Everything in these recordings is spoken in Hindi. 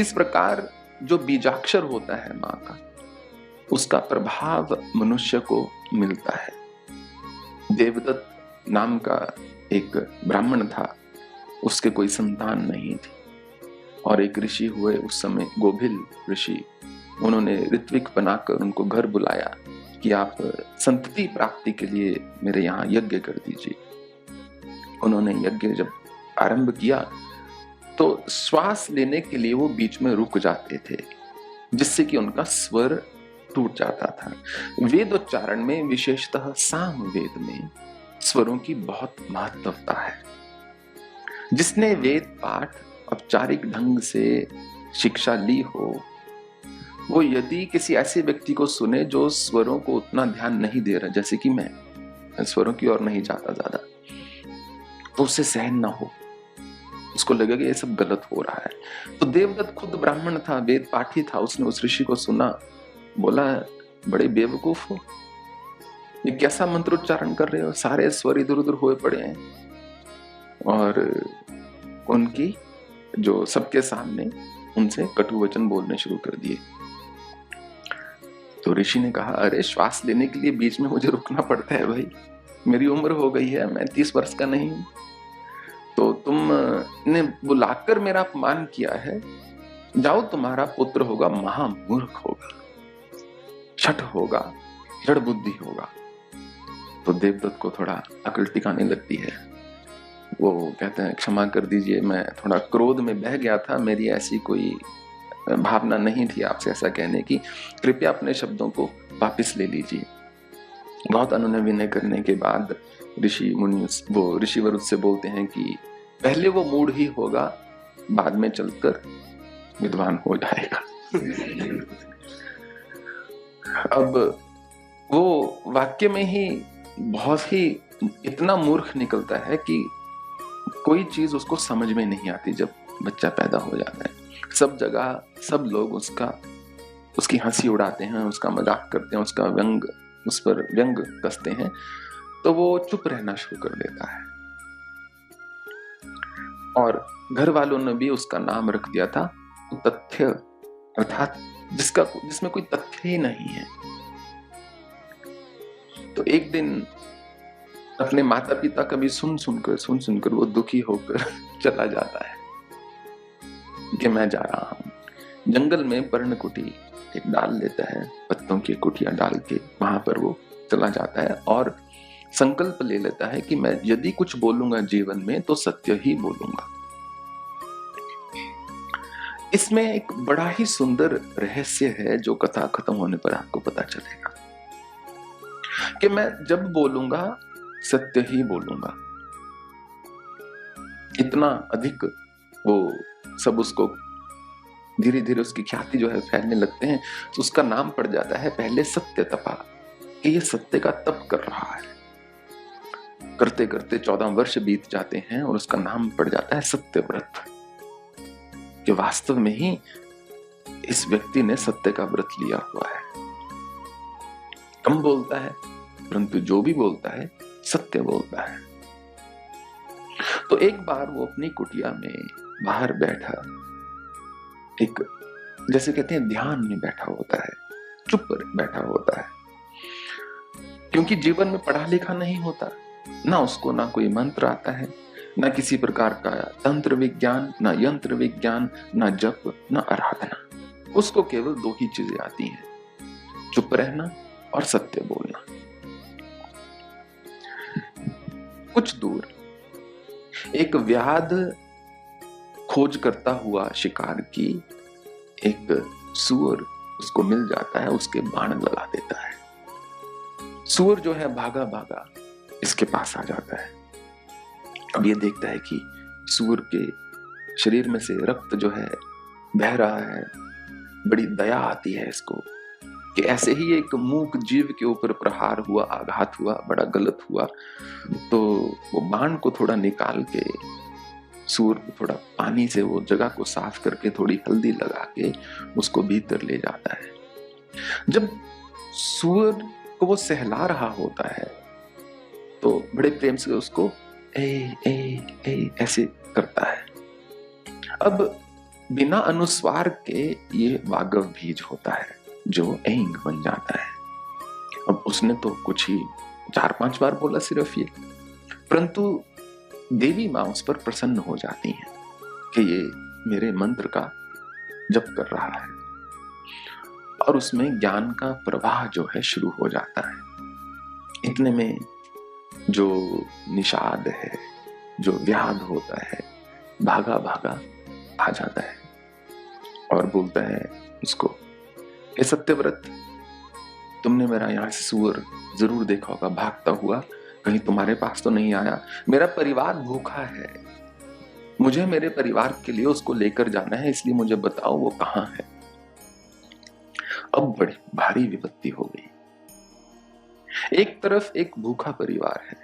किस प्रकार जो बीजाक्षर होता है माँ का, उसका प्रभाव मनुष्य को मिलता है। देवदत्त नाम का एक ब्राह्मण था, उसके कोई संतान नहीं थी और एक ऋषि हुए उस समय, गोभिल ऋषि। उन्होंने ऋत्विक बनाकर उनको घर बुलाया कि आप संतति प्राप्ति के लिए मेरे यहाँ यज्ञ कर दीजिए। उन्होंने यज्ञ जब आरंभ किया तो श्वास लेने के लिए वो बीच में रुक जाते थे, जिससे कि उनका स्वर टूट जाता था। वेदोच्चारण में, विशेषतः साम वेद में स्वरों की बहुत महत्वता है। जिसने वेद पाठ औपचारिक ढंग से शिक्षा ली हो, वो यदि किसी ऐसे व्यक्ति को सुने जो स्वरों को उतना ध्यान नहीं दे रहा, जैसे कि मैं स्वरों की ओर नहीं जाता ज्यादा, तो उसे सहन ना हो, उसको लगेगा ये सब गलत हो रहा है। तो देवदत्त खुद ब्राह्मण था, वेद पाठी था, उसने उस ऋषि को सुना, बोला बड़े बेवकूफ हो, ये कैसा मंत्रोच्चारण कर रहे हो, सारे स्वर इधर उधर हुए पड़े हैं। और उनकी जो सबके सामने उनसे कटु वचन बोलने शुरू कर दिए। तो ऋषि ने कहा, अरे श्वास लेने के लिए बीच में मुझे रुकना पड़ता है भाई, मेरी उम्र हो गई है, मैं 30 वर्ष का नहीं हूं, तो तुमने बुलाकर मेरा अपमान किया है, जाओ तुम्हारा पुत्र होगा महामूर्ख होगा, छठ होगा, जड़ बुद्धि होगा। तो देवदत्त को थोड़ा अकल टिकाने लगती है। वो कहते हैं, क्षमा कर दीजिए, मैं थोड़ा क्रोध में बह गया था, मेरी ऐसी कोई भावना नहीं थी आपसे ऐसा कहने की, कृपया अपने शब्दों को वापस ले लीजिए। बहुत अनुनय विनय करने के बाद ऋषि मुनि वो ऋषिवर उससे बोलते हैं कि पहले वो मूढ़ ही होगा, बाद में चलकर विद्वान हो जाएगा। अब वो वाक्य में ही बहुत ही इतना मूर्ख निकलता है कि कोई चीज उसको समझ में नहीं आती जब बच्चा पैदा हो जाता है। सब जगह सब लोग उसकी हंसी उड़ाते हैं, उसका मजाक करते हैं, उसका व्यंग, उस पर व्यंग कसते हैं, तो वो चुप रहना शुरू कर देता है। और घर वालों ने भी उसका नाम रख दिया था तथ्य, अर्थात जिसमें कोई तथ्य ही नहीं है। तो एक दिन अपने माता पिता का भी सुन सुनकर वो दुखी होकर चला जाता है कि मैं जा रहा हूं। जंगल में पर्णकुटी एक डाल लेता है, पत्तों की कुटिया डाल के वहां पर वो चला जाता है और संकल्प ले लेता है कि मैं यदि कुछ बोलूंगा जीवन में तो सत्य ही बोलूंगा। इसमें एक बड़ा ही सुंदर रहस्य है जो कथा खत्म होने पर आपको पता चलेगा कि मैं जब बोलूंगा सत्य ही बोलूंगा। इतना अधिक वो सब उसको धीरे धीरे उसकी ख्याति जो है फैलने लगते हैं, तो उसका नाम पड़ जाता है पहले सत्य तपा, कि ये सत्य का तप कर रहा है। करते करते 14 वर्ष बीत जाते हैं और उसका नाम पड़ जाता है सत्यव्रत, कि वास्तव में ही इस व्यक्ति ने सत्य का व्रत लिया हुआ है। कम बोलता है परंतु जो भी बोलता है सत्य बोलता है। तो एक बार वो अपनी कुटिया में बाहर बैठा, एक जैसे कहते हैं ध्यान में बैठा होता है, चुप बैठा होता है, क्योंकि जीवन में पढ़ा लिखा नहीं होता, ना उसको ना कोई मंत्र आता है, ना किसी प्रकार का तंत्र विज्ञान, ना यंत्र विज्ञान, ना जप, ना आराधना। उसको केवल 2 ही चीजें आती हैं, चुप रहना और सत्य बोलना। कुछ दूर एक व्याध खोज करता हुआ शिकार की एक सूअर उसको मिल जाता है, उसके बाण लगा देता है। सूअर जो है भागा भागा इसके पास आ जाता है। अब ये देखता है कि सूअर के शरीर में से रक्त जो है बह रहा है। बड़ी दया आती है इसको कि ऐसे ही एक मूक जीव के ऊपर प्रहार हुआ, आघात हुआ, बड़ा गलत हुआ। तो वो बाण को थोड़ा निकाल के सूअर को थोड़ा पानी से वो जगह को साफ करके थोड़ी हल्दी लगा के उसको भीतर ले जाता है। जब सूअर को वो सहला रहा होता है तो बड़े प्रेम से उसको ए ए ए ऐसे करता है। अब बिना अनुस्वार के ये वागव बीज होता है जो ऐंग बन जाता है। अब उसने तो कुछ ही 4-5 बार बोला सिर्फ ये, परंतु देवी माँ उस पर प्रसन्न हो जाती है कि ये मेरे मंत्र का जप कर रहा है, और उसमें ज्ञान का प्रवाह जो है शुरू हो जाता है। इतने में जो निषाद है, जो व्याध होता है, भागा भागा आ जाता है और बोलता है उसको, हे सत्यव्रत, तुमने मेरा यहाँ से सूअर जरूर देखा होगा भागता हुआ, कहीं तुम्हारे पास तो नहीं आया। मेरा परिवार भूखा है, मुझे मेरे परिवार के लिए उसको लेकर जाना है, इसलिए मुझे बताओ वो कहाँ है। अब बड़ी भारी विपत्ति हो गई। एक तरफ एक भूखा परिवार है,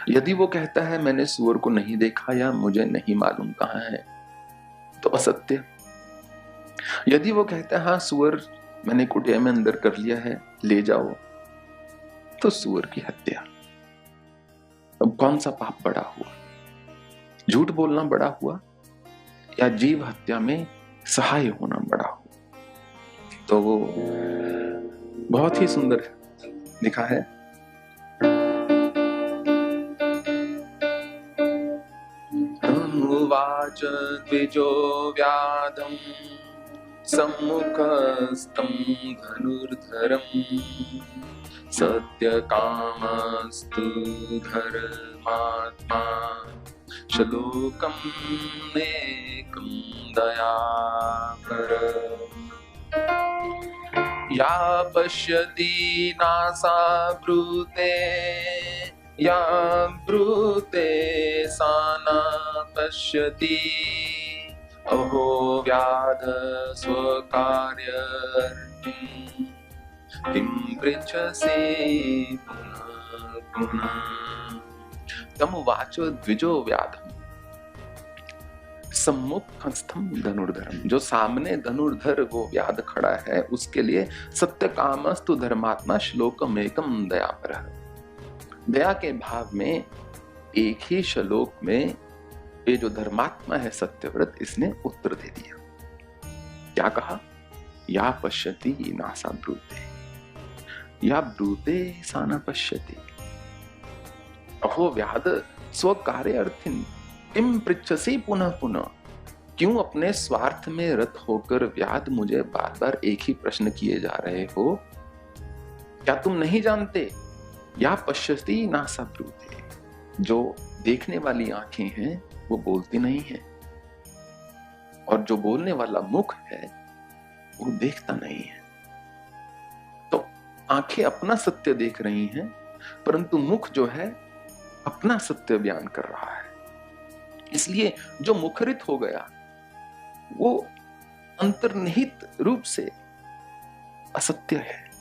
यदि वो कहता है मैंने सूअर को नहीं देखा या मुझे नहीं मालूम कहाँ है तो असत्य। यदि वो कहता है हाँ सूअर मैंने कुटिया में अंदर कर लिया है, ले जाओ, तो सूअर की हत्या। अब कौन सा पाप बड़ा हुआ? झूठ बोलना बड़ा हुआ या जीव हत्या में सहाय होना बड़ा हुआ? तो वो बहुत ही सुंदर लिखा है। उवाच द्विजो व्याधं सम्मुखस्थं धनुर्धरम् सत्यकामस्तु धर्मात्मा शलोकं नेकं दयापरम् या पश्यति नासा ब्रूते या ब्रूते सा न पश्यति अहो व्याध स्वकार्यर्थिं किं पृच्छसि पुनः पुनः। तमुवाच द्विजो व्याधम् सम्मुखस्थं धनुर्धरम्, जो सामने धनुर्धर वो व्याध खड़ा है उसके लिए सत्य कामस्तु धर्मात्मा श्लोकम एकम दयापरः, दया के भाव में एक ही श्लोक में ये जो धर्मात्मा है सत्यव्रत, इसने उत्तर दे दिया। क्या कहा? या पश्यति नासा ब्रूते या ब्रूते सा न पश्यति अहो व्याध स्व कार्य अर्थिन किम पृच्छसि पुनः पुनः। क्यों अपने स्वार्थ में रत होकर व्याध मुझे बार बार एक ही प्रश्न किए जा रहे हो? क्या तुम नहीं जानते? या पश्यति नासा ब्रूते, जो देखने वाली आंखें हैं वो बोलती नहीं है, और जो बोलने वाला मुख है वो देखता नहीं है। तो आंखें अपना सत्य देख रही हैं, परंतु मुख जो है अपना सत्य बयान कर रहा है। इसलिए जो मुखरित हो गया वो अंतर्निहित रूप से असत्य है,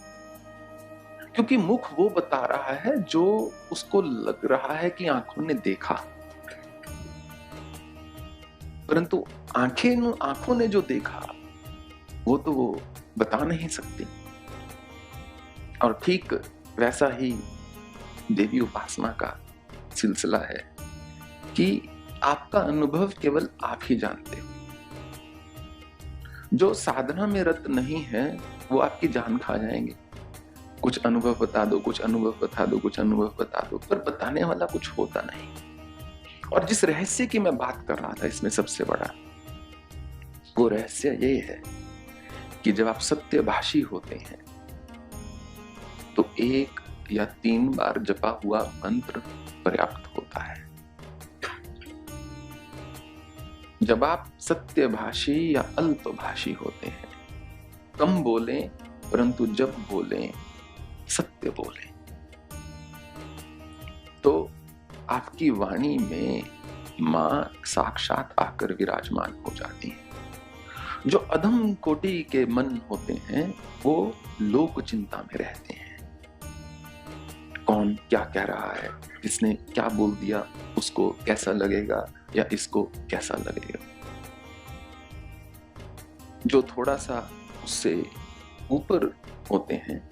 क्योंकि मुख वो बता रहा है जो उसको लग रहा है कि आंखों ने देखा, परंतु आंखों ने जो देखा वो तो वो बता नहीं सकती। और ठीक वैसा ही देवी उपासना का सिलसिला है कि आपका अनुभव केवल आप ही जानते हो। जो साधना में रत नहीं है वो आपकी जान खा जाएंगे। कुछ अनुभव बता दो, कुछ अनुभव बता दो, कुछ अनुभव बता दो, पर बताने वाला कुछ होता नहीं। और जिस रहस्य की मैं बात कर रहा था इसमें सबसे बड़ा वो रहस्य ये है कि जब आप सत्यभाषी होते हैं तो 1 या 3 बार जपा हुआ मंत्र पर्याप्त होता है। जब आप सत्यभाषी या अल्पभाषी होते हैं, कम बोलें परंतु जब बोलें सत्य बोलें, तो आपकी वाणी में मां साक्षात आकर विराजमान हो जाती है। जो अधम कोटि के मन होते हैं वो लोक चिंता में रहते हैं। कौन क्या कह रहा है, किसने क्या बोल दिया, उसको कैसा लगेगा या इसको कैसा लगेगा। जो थोड़ा सा उससे ऊपर होते हैं,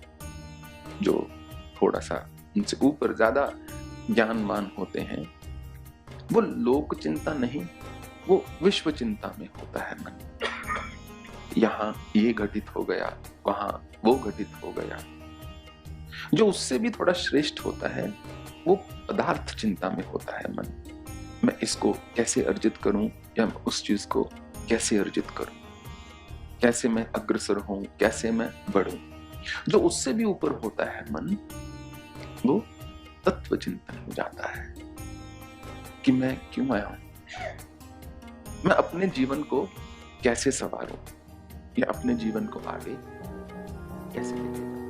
जो थोड़ा सा उनसे ऊपर ज्यादा ज्ञानवान होते हैं, वो लोक चिंता नहीं वो विश्व चिंता में होता है मन। यहाँ ये घटित हो गया, वहां वो घटित हो गया। जो उससे भी थोड़ा श्रेष्ठ होता है वो पदार्थ चिंता में होता है मन। मैं इसको कैसे अर्जित करूं या मैं उस चीज को कैसे अर्जित करूं, कैसे मैं अग्रसर हूं, कैसे मैं बढ़ूं। जो उससे भी ऊपर होता है मन, वो तत्व चिंतन हो जाता है कि मैं क्यों आया हूं, मैं अपने जीवन को कैसे संवारूं या अपने जीवन को आगे कैसे लेके जाऊं।